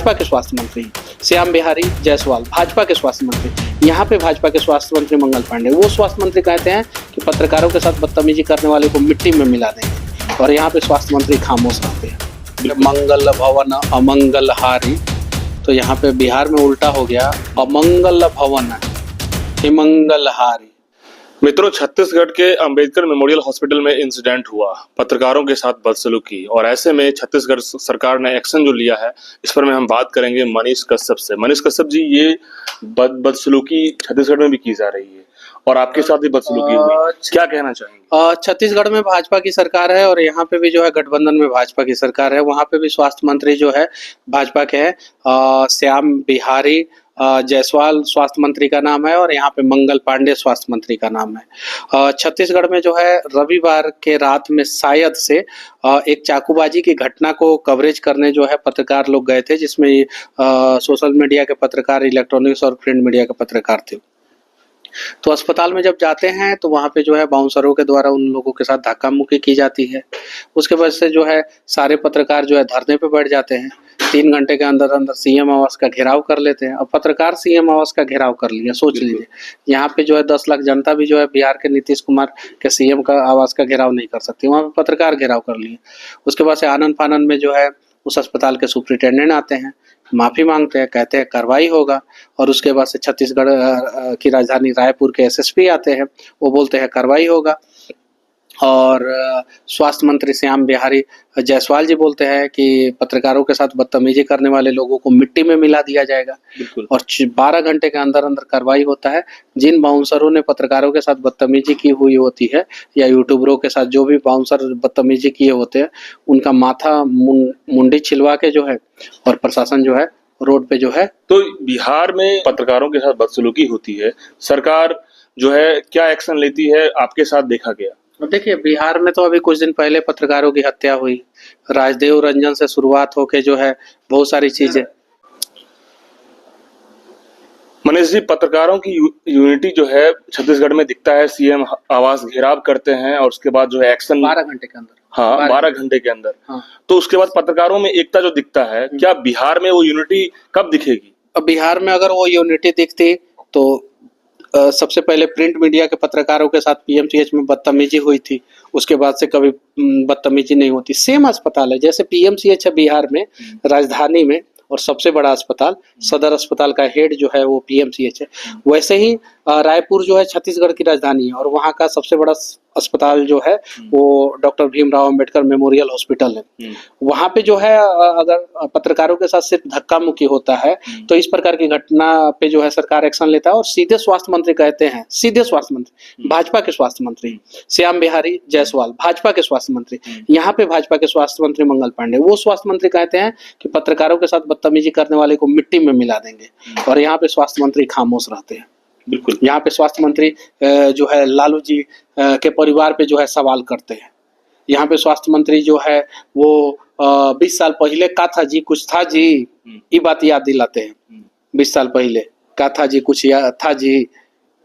भाजपा के स्वास्थ्य मंत्री श्याम बिहारी जायसवाल, भाजपा के स्वास्थ्य मंत्री, यहाँ पे भाजपा के स्वास्थ्य मंत्री मंगल पांडे, वो स्वास्थ्य मंत्री कहते हैं कि पत्रकारों के साथ बदतमीजी करने वाले को मिट्टी में मिला देंगे, और यहाँ पे स्वास्थ्य मंत्री खामोश रहते हैं। मंगल भवन अमंगलहारी, तो यहाँ पे बिहार में उल्टा हो गया, अमंगल भवन हिमंगलहारी। मित्रों, छत्तीसगढ़ के अंबेडकर मेमोरियल हॉस्पिटल में इंसिडेंट हुआ, पत्रकारों के साथ बदसलूकी, और ऐसे में छत्तीसगढ़ सरकार ने एक्शन जो लिया है, इस पर में हम बात करेंगे मनीष कश्यप से। मनीष कश्यप जी, ये बदसलूकी छत्तीसगढ़ में भी की जा रही है और आपके साथ भी बदसलूकी हुई, क्या कहना चाहेंगे? छत्तीसगढ़ में भाजपा की सरकार है और यहाँ पे भी जो है गठबंधन में भाजपा की सरकार है, वहाँ पे भी स्वास्थ्य मंत्री जो है भाजपा के हैं, श्याम बिहारी जायसवाल स्वास्थ्य मंत्री का नाम है, और यहाँ पे मंगल पांडे स्वास्थ्य मंत्री का नाम है। छत्तीसगढ़ में जो है रविवार के रात में शायद से एक चाकूबाजी की घटना को कवरेज करने जो है पत्रकार लोग गए थे, जिसमें सोशल मीडिया के पत्रकार, इलेक्ट्रॉनिक्स और प्रिंट मीडिया के पत्रकार थे। तो अस्पताल में जब जाते हैं तो वहाँ पे जो है बाउंसरों के द्वारा उन लोगों के साथ धक्का मुक्की की जाती है। उसके वजह से जो है सारे पत्रकार जो है धरने पे बैठ जाते हैं। 3 घंटे के अंदर अंदर सीएम आवास का घेराव कर लेते हैं। अब पत्रकार सीएम आवास का घेराव कर लिया, सोच लीजिए। यहाँ पे जो है 10 लाख जनता भी जो है बिहार के नीतीश कुमार के सीएम का आवास का घेराव नहीं कर सकती, वहाँ पे पत्रकार घेराव कर लिए। उसके बाद से आनंद फानंद में जो है उस अस्पताल के सुपरिटेंडेंट आते हैं, माफी मांगते हैं, कहते हैं कार्रवाई होगा, और उसके बाद से छत्तीसगढ़ की राजधानी रायपुर के एसएसपी आते हैं, वो बोलते हैं कार्रवाई होगा, और स्वास्थ्य मंत्री श्याम बिहारी जायसवाल जी बोलते हैं कि पत्रकारों के साथ बदतमीजी करने वाले लोगों को मिट्टी में मिला दिया जाएगा, और 12 घंटे के अंदर अंदर कार्रवाई होता है। जिन बाउंसरों ने पत्रकारों के साथ बदतमीजी की हुई होती है या यूट्यूबरों के साथ जो भी बाउंसर बदतमीजी किए होते हैं, उनका माथा मुंडी छिलवा के जो है और प्रशासन जो है रोड पे जो है। तो बिहार में पत्रकारों के साथ बदसलूकी होती है, सरकार जो है क्या एक्शन लेती है, आपके साथ देखा गया? देखिए, बिहार में तो अभी कुछ दिन पहले पत्रकारों की हत्या हुई, राजदेव रंजन से शुरुआत होके जो है बहुत सारी चीजें। मनीष जी, पत्रकारों की यूनिटी जो है छत्तीसगढ़ में दिखता है, सीएम आवास घेराव करते हैं और उसके बाद जो है एक्शन 12 घंटे के अंदर। हाँ, 12 घंटे के अंदर। हाँ। तो उसके बाद पत्रकारों में एकता जो दिखता है, क्या बिहार में वो यूनिटी कब दिखेगी? अब बिहार में अगर वो यूनिटी दिखती तो सबसे पहले प्रिंट मीडिया के पत्रकारों के साथ पीएमसीएच में बदतमीजी हुई थी, उसके बाद से कभी बदतमीजी नहीं होती। सेम अस्पताल है, जैसे पीएमसीएच है बिहार में राजधानी में, और सबसे बड़ा अस्पताल सदर अस्पताल का हेड जो है वो पीएमसीएच है, वैसे ही रायपुर जो है छत्तीसगढ़ की राजधानी है, और वहाँ का सबसे बड़ा अस्पताल जो है वो doctor Bhimrao Ambedkar memorial hospital है। वहाँ पे जो है अगर पत्रकारों के साथ सिर्फ धक्का मुक्की होता है तो इस प्रकार की घटना पे जो है सरकार एक्शन लेता है, और सीधे स्वास्थ्य मंत्री कहते हैं, सीधे स्वास्थ्य मंत्री, भाजपा के स्वास्थ्य मंत्री श्याम बिहारी जायसवाल, भाजपा के स्वास्थ्य मंत्री, यहाँ पे भाजपा के स्वास्थ्य मंत्री मंगल पांडे, वो स्वास्थ्य मंत्री कहते हैं कि पत्रकारों के साथ बदतमीजी करने वाले को मिट्टी में मिला देंगे, और यहाँ पे स्वास्थ्य मंत्री खामोश रहते हैं। बिल्कुल, यहाँ पे स्वास्थ्य मंत्री जो है लालू जी के परिवार पे जो है सवाल करते हैं। यहाँ पे स्वास्थ्य मंत्री जो है वो 20 साल पहले का था जी, कुछ था जी, ये बात याद दिलाते हैं। 20 साल पहले का था जी, कुछ था जी।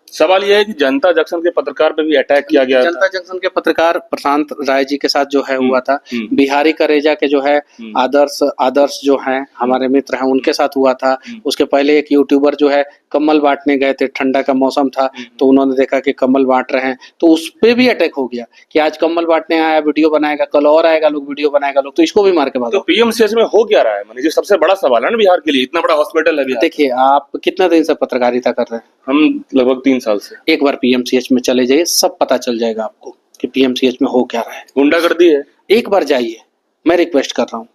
सवाल यह है कि जनता जंक्शन के पत्रकार पे भी अटैक किया गया। जनता जंक्शन के पत्रकार प्रशांत राय जी के साथ जो है हुआ था। बिहारी करेजा के जो है आदर्श जो है हमारे मित्र हैं, उनके साथ हुआ था। उसके पहले एक यूट्यूबर जो है कम्बल बांटने गए थे, ठंडा का मौसम था तो उन्होंने देखा कि कम्बल बांट रहे हैं तो उस पे भी अटैक हो गया कि आज कम्बल बांटने आया, वीडियो बनाएगा, कल और आएगा लोग, वीडियो बनाएगा लोग, तो इसको भी मार के भागो। तो पीएमसीएच में हो क्या रहा है? मतलब ये सबसे बड़ा सवाल है ना बिहार के लिए, इतना बड़ा हॉस्पिटल है बिहार। देखिए, आप कितना दिन से पत्रकारिता कर रहे हैं? हम लगभग 3 साल से। एक बार पीएमसीएच में चले जाइए, सब पता चल जाएगा आपको कि पीएमसीएच में हो क्या रहा है। गुंडागर्दी है। एक बार जाइए, मैं रिक्वेस्ट कर रहा हूँ,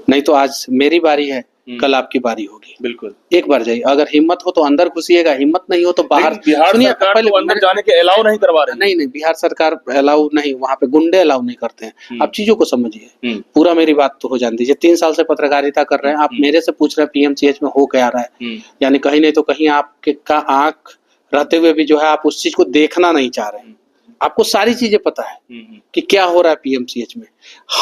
नहीं तो आज मेरी बारी है, कल आपकी बारी होगी। बिल्कुल, एक बार जाइए, अगर हिम्मत हो तो अंदर घुसिएगा, हिम्मत नहीं हो तो बाहर। बिहार सरकार पहले अंदर जाने के अलाउ नहीं करवा रहे। नहीं, बिहार सरकार अलाउ नहीं, वहाँ पे गुंडे अलाउ नहीं करते हैं। आप चीजों को समझिए, पूरा मेरी बात तो हो जान दीजिए। 3 साल से पत्रकारिता कर रहे हैं, आप मेरे से पूछ रहे हैं पीएमसीएच में हो क्या रहा है, यानी कहीं नहीं तो कहीं आपके का आंख रहते हुए भी जो है आप उस चीज को देखना नहीं चाह रहे हैं। आपको सारी चीजें पता है कि क्या हो रहा है पीएमसीएच में।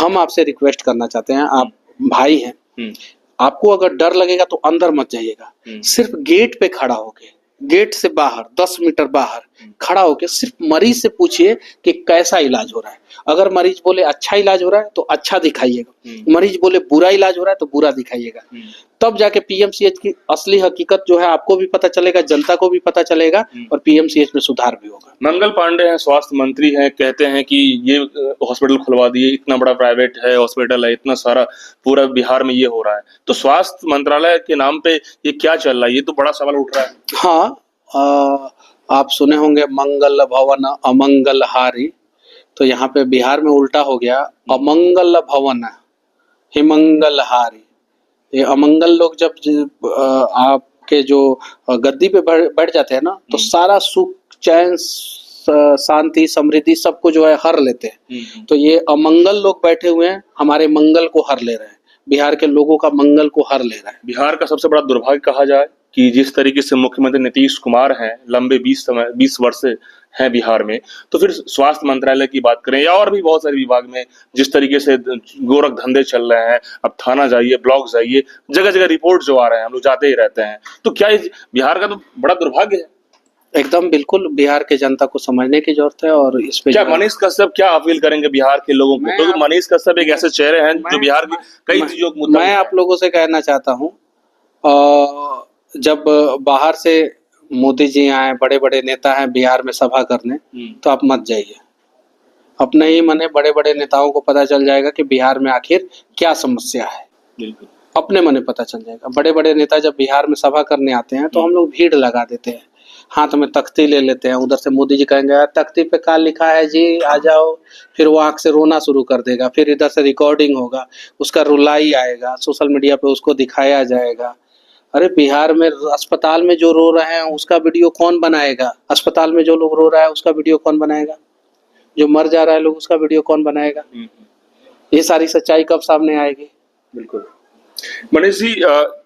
हम आपसे रिक्वेस्ट करना चाहते हैं, आप भाई हैं, आपको अगर डर लगेगा तो अंदर मत जाइएगा, सिर्फ गेट पे खड़ा होके, गेट से बाहर 10 मीटर बाहर खड़ा होकर सिर्फ मरीज से पूछिए कि कैसा इलाज हो रहा है। अगर मरीज बोले अच्छा इलाज हो रहा है तो अच्छा दिखाइएगा, मरीज बोले बुरा इलाज हो रहा है तो बुरा दिखाइएगा। तब जाके पीएमसीएच की असली हकीकत जो है आपको भी पता चलेगा, जनता को भी पता चलेगा और पीएमसीएच में सुधार भी होगा। मंगल पांडे हैं, स्वास्थ्य मंत्री हैं, कहते हैं कि ये हॉस्पिटल खुलवा दिए, इतना बड़ा प्राइवेट है हॉस्पिटल है, इतना सारा पूरा बिहार में ये हो रहा है, तो स्वास्थ्य मंत्रालय के नाम पे ये क्या चल रहा है, ये तो बड़ा सवाल उठ रहा है। हाँ, आप सुने होंगे मंगल भवन अमंगल हारी, तो यहाँ पे बिहार में उल्टा हो गया, अमंगल भवन हिमंगल हारी। ये अमंगल लोग जब आपके जो गद्दी पे बैठ जाते हैं ना, तो सारा सुख चैन शांति समृद्धि सबको जो है हर लेते हैं। तो ये अमंगल लोग बैठे हुए हैं, हमारे मंगल को हर ले रहे हैं, बिहार के लोगों का मंगल को हर ले रहा है। बिहार का सबसे बड़ा दुर्भाग्य कहा जाए कि जिस तरीके से मुख्यमंत्री नीतीश कुमार हैं, लंबे 20 वर्ष से हैं बिहार में, तो फिर स्वास्थ्य मंत्रालय की बात करें या और भी बहुत सारे विभाग में जिस तरीके से गोरख धंधे चल रहे हैं, अब थाना जाइए, ब्लॉक जाइए, जगह जगह रिपोर्ट जो आ रहे हैं, हम लोग जाते ही रहते हैं, तो क्या बिहार का तो बड़ा दुर्भाग्य है। एकदम बिल्कुल बिहार के जनता को समझने की जरूरत है। और इस पे क्या मनीष कश्यप क्या अपील करेंगे बिहार के लोगों को, क्योंकि मनीष कश्यप एक ऐसे चेहरे हैं जो बिहार की कई चीजों को मैं आप लोगों से कहना चाहता हूँ, जब बाहर से मोदी जी आए, बड़े बड़े नेता हैं बिहार में सभा करने, तो आप मत जाइए। अपने ही मने बड़े बड़े नेताओं को पता चल जाएगा कि बिहार में आखिर क्या समस्या है, अपने मने पता चल जाएगा। बड़े बड़े नेता जब बिहार में सभा करने आते हैं तो हम लोग भीड़ लगा देते हैं, हाथ में तख्ती ले लेते हैं, उधर से मोदी जी कहेंगे तख्ती पे क्या लिखा है जी, आ जाओ, फिर वो आंख से रोना शुरू कर देगा, फिर इधर से रिकॉर्डिंग होगा, उसका रुलाई आएगा, सोशल मीडिया पे उसको दिखाया जाएगा। अरे बिहार में अस्पताल में जो रो रहे हैं उसका वीडियो कौन बनाएगा? अस्पताल में जो लोग रो रहा है उसका वीडियो कौन बनाएगा? जो मर जा रहा है लोग उसका वीडियो कौन बनाएगा? ये सारी सच्चाई कब सामने आएगी? बिल्कुल। मनीष जी,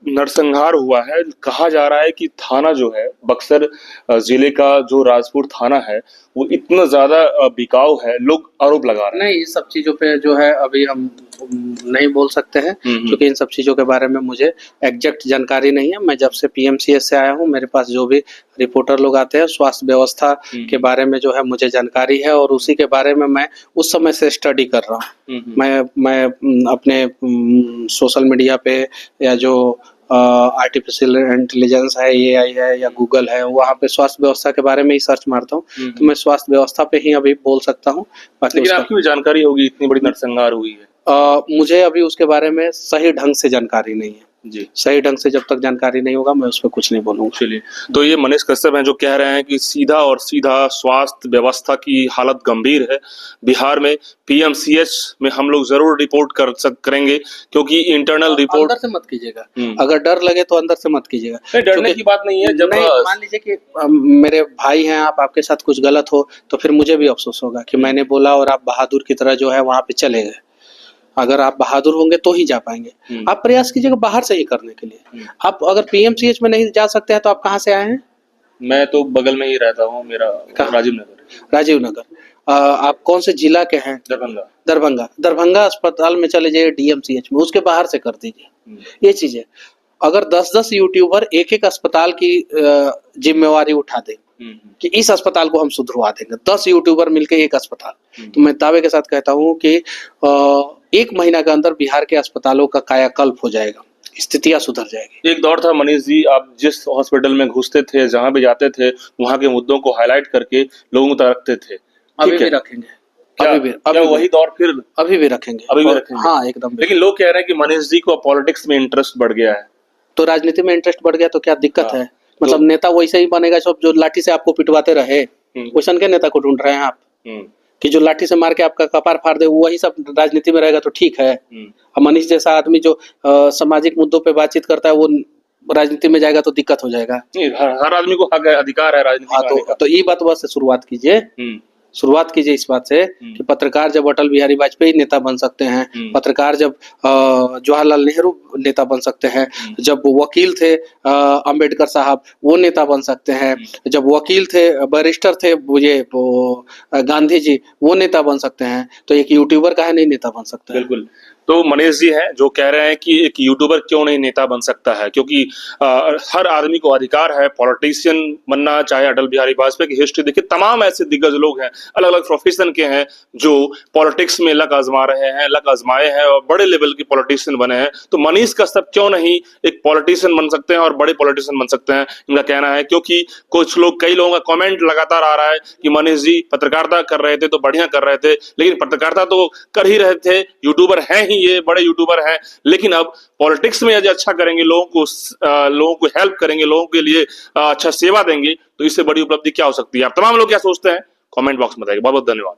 नरसंहार हुआ है, कहा जा रहा है कि थाना जो है बक्सर जिले का जो राजपुर थाना है वो इतना ज्यादा बिकाऊ है, लोग आरोप लगा रहे हैं। नहीं, इस सब चीजों पे जो है अभी हम नहीं बोल सकते हैं, क्योंकि इन सब चीजों के बारे में मुझे एग्जैक्ट जानकारी नहीं है। मैं जब से पीएमसीएच से आया हूँ, मेरे पास जो भी रिपोर्टर लोग आते हैं, स्वास्थ्य व्यवस्था के बारे में जो है मुझे जानकारी है और उसी के बारे में मैं उस समय से स्टडी कर रहा हूँ। मैं अपने सोशल मीडिया पे या जो आर्टिफिशियल इंटेलिजेंस है, एआई है या गूगल है, वहाँ पे स्वास्थ्य व्यवस्था के बारे में ही सर्च मारता हूँ, तो मैं स्वास्थ्य व्यवस्था पे ही अभी बोल सकता हूँ। लेकिन आपकी भी जानकारी होगी, इतनी बड़ी नरसंहार हुई है। मुझे अभी उसके बारे में सही ढंग से जानकारी नहीं है जी। सही ढंग से जब तक जानकारी नहीं होगा मैं उस पर कुछ नहीं बोलूंगा। चलिए, तो ये मनीष कश्यप हैं जो कह रहे हैं कि सीधा स्वास्थ्य व्यवस्था की हालत गंभीर है बिहार में। पीएमसीएच में हम लोग जरूर रिपोर्ट करेंगे, क्योंकि इंटरनल रिपोर्ट अंदर से मत कीजिएगा, अगर डर लगे तो अंदर से मत कीजिएगा। डरने की बात नहीं है। जब मान लीजिए कि मेरे भाई हैं, आपके साथ कुछ गलत हो तो फिर मुझे भी अफसोस होगा कि मैंने बोला और आप बहादुर की तरह जो है वहां पे चले गए। अगर आप बहादुर होंगे तो ही जा पाएंगे। आप प्रयास कीजिएगा बाहर से ही करने के लिए। आप अगर पीएमसीएच में नहीं जा सकते हैं तो आप कहाँ से आए हैं? मैं तो बगल में ही रहता हूँ, मेरा राजीव नगर। आप कौन से जिला के हैं? दरभंगा अस्पताल में चले जाइए, डीएमसीएच में, उसके बाहर से कर दीजिए। ये चीजें अगर 10-10 यूट्यूबर एक अस्पताल की जिम्मेवारी उठा दें कि इस अस्पताल को हम सुधरवा देंगे, 10 यूट्यूबर मिलकर एक अस्पताल, तो मैं दावे के साथ कहता हूँ कि 1 महीना के अंदर बिहार के अस्पतालों का कायाकल्प हो जाएगा, स्थितियां सुधर जाएगी। एक दौर था मनीष जी, आप जिस हॉस्पिटल में घुसते थे, जहां भी जाते थे, वहां के मुद्दों को हाईलाइट करके लोगों तक रखते थे। अभी भी रखेंगे। क्या वही दौर फिर अभी भी रखेंगे? हाँ, एकदम। लेकिन लोग कह रहे हैं कि मनीष जी को पॉलिटिक्स में इंटरेस्ट बढ़ गया है। तो राजनीति में इंटरेस्ट बढ़ गया तो क्या दिक्कत है? मतलब नेता वैसे ही बनेगा सब जो लाठी से आपको पिटवाते रहे। वैसा के नेता को ढूंढ रहे हैं आप कि जो लाठी से मार के आपका कपार फाड़ दे, वही सब राजनीति में रहेगा तो ठीक है। मनीष जैसा आदमी जो सामाजिक मुद्दों पे बातचीत करता है वो राजनीति में जाएगा तो दिक्कत हो जाएगा। हर आदमी को हक है, अधिकार है राजनीति में। तो ये बात से शुरुआत कीजिए इस बात से कि पत्रकार जब अटल बिहारी वाजपेयी नेता बन सकते हैं, पत्रकार जब जवाहरलाल नेहरू नेता बन सकते हैं, जब वकील थे अंबेडकर साहब वो नेता बन सकते हैं, जब वकील थे बैरिस्टर थे गांधी जी वो नेता बन सकते हैं, तो एक यूट्यूबर का है नहीं नेता बन सकता है। बिल्कुल। तो मनीष जी हैं जो कह रहे हैं कि एक यूट्यूबर क्यों नहीं नेता बन सकता है, क्योंकि हर आदमी को अधिकार है पॉलिटिशियन बनना। चाहे अटल बिहारी वाजपेयी की हिस्ट्री देखिए, तमाम ऐसे दिग्गज लोग हैं अलग अलग प्रोफेशन के हैं जो पॉलिटिक्स में लक आजमा रहे हैं, लक आजमाए हैं और बड़े लेवल के पॉलिटिशियन बने हैं। तो मनीष कश्यप क्यों नहीं एक पॉलिटिशियन बन सकते हैं और बड़े पॉलिटिशियन बन सकते हैं, इनका कहना है। क्योंकि कुछ लोग, कई लोगों का कमेंट लगातार आ रहा है कि मनीष जी पत्रकारिता कर रहे थे तो बढ़िया कर रहे थे, लेकिन पत्रकारिता तो कर ही रहे थे, यूट्यूबर हैं ही, ये बड़े यूट्यूबर हैं, लेकिन अब पॉलिटिक्स में यदि अच्छा करेंगे, लोगों को हेल्प करेंगे, लोगों के लिए अच्छा सेवा देंगे, तो इससे बड़ी उपलब्धि क्या हो सकती है। आप तमाम लोग क्या सोचते हैं कमेंट बॉक्स में बताइए। बहुत बहुत धन्यवाद।